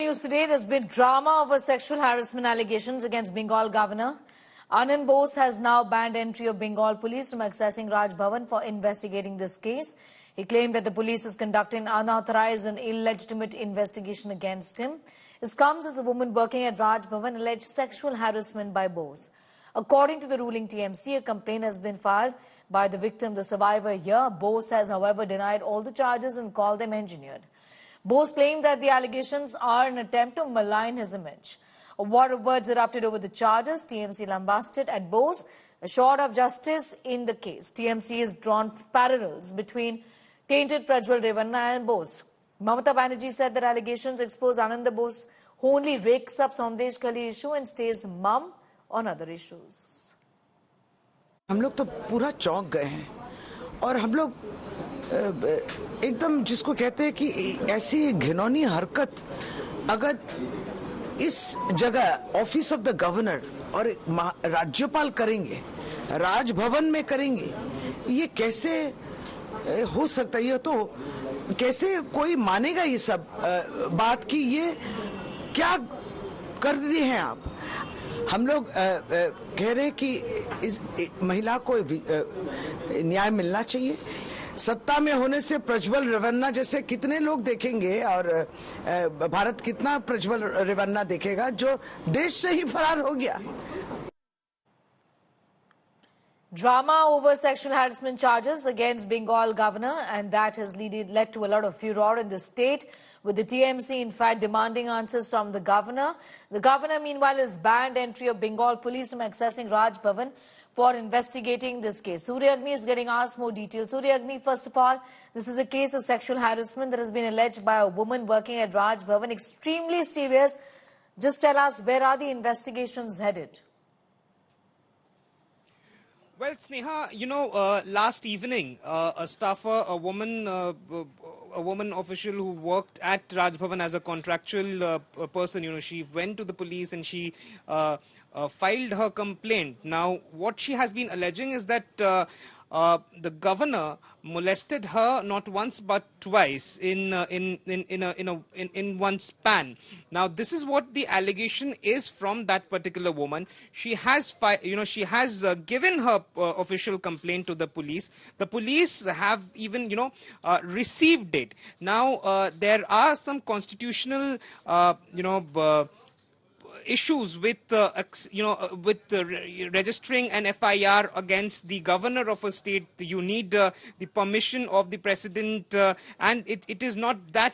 news today. There's been drama over sexual harassment allegations against Bengal Governor. Anand Bose has now banned entry of Bengal police from accessing Raj Bhavan for investigating this case. He claimed that the police is conducting unauthorized and illegitimate investigation against him. This comes as a woman working at Raj Bhavan alleged sexual harassment by Bose. According to the ruling TMC, a complaint has been filed by the victim, the survivor here. Bose has, however, denied all the charges and called them engineered. Bose claimed that the allegations are an attempt to malign his image. A war of words erupted over the charges. TMC lambasted at Bose, assured of justice in the case. TMC has drawn parallels between tainted Prajwal Revanna and Bose. Mamata Banerjee said that allegations expose Anand Bose, who only rakes up Sandesh Kali issue and stays mum on other issues. हम लोग तो पूरा चौंक गए हैं और हम लोग एकदम जिसको कहते हैं कि ऐसी घिनौनी हरकत अगर इस जगह ऑफिस ऑफ द गवर्नर और राज्यपाल करेंगे, राजभवन में करेंगे, ये कैसे हो सकता है? ये तो कैसे कोई मानेगा ये सब बात की ये क्या कर दिए हैं आप? हम लोग कह रहे हैं कि इस महिला को न्याय मिलना चाहिए। सत्ता में होने से प्रज्वल रेवन्ना जैसे कितने लोग देखेंगे और भारत कितना प्रज्वल रेवन्ना देखेगा जो देश से ही फरार हो गया। Drama over sexual harassment charges against Bengal governor, and that has led to a lot of furor in the state, with the TMC in fact demanding answers from the governor. The governor meanwhile has banned entry of Bengal police from accessing Raj Bhavan for investigating this case. Surya Agni is getting asked more details. Surya Agni, first of all, this is a case of sexual harassment that has been alleged by a woman working at Raj Bhavan. Extremely serious. Just tell us, where are the investigations headed? Well, Sneha, you know, last evening, a staffer, a woman official who worked at Raj Bhavan as a contractual person, you know, she went to the police and she filed her complaint. Now, what she has been alleging is that the governor molested her not once but twice in one span. Now, this is what the allegation is from that particular woman. She has, given her official complaint to the police. The police have even, received it. Now, there are some constitutional, issues with registering an FIR against the governor of a state. You need the permission of the president, and it is not that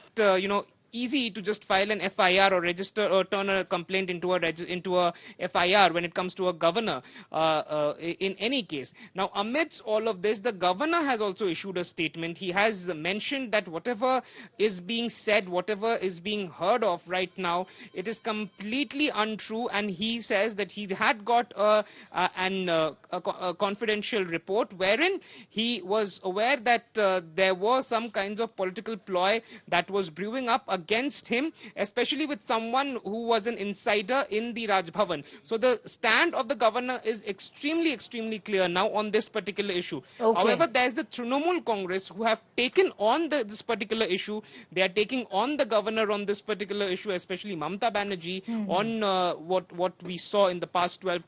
easy to just file an FIR or register or turn a complaint into a FIR when it comes to a governor in any case. Now, amidst all of this, the governor has also issued a statement. He has mentioned that whatever is being said, whatever is being heard of right now, it is completely untrue, and he says that he had got a confidential report wherein he was aware that there was some kinds of political ploy that was brewing up against him, especially with someone who was an insider in the Raj Bhavan. So the stand of the governor is extremely clear now on this particular issue. Okay. However, there's the Trinamool Congress who have taken on this particular issue. They are taking on the governor on this particular issue, especially Mamata Banerjee, on what we saw in the past 12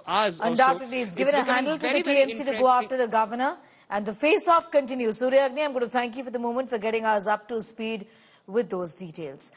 hours. Undoubtedly, it's given a handle to the TMC to go after the governor. And the face-off continues. Surya Agni, I'm going to thank you for the moment for getting us up to speed with those details.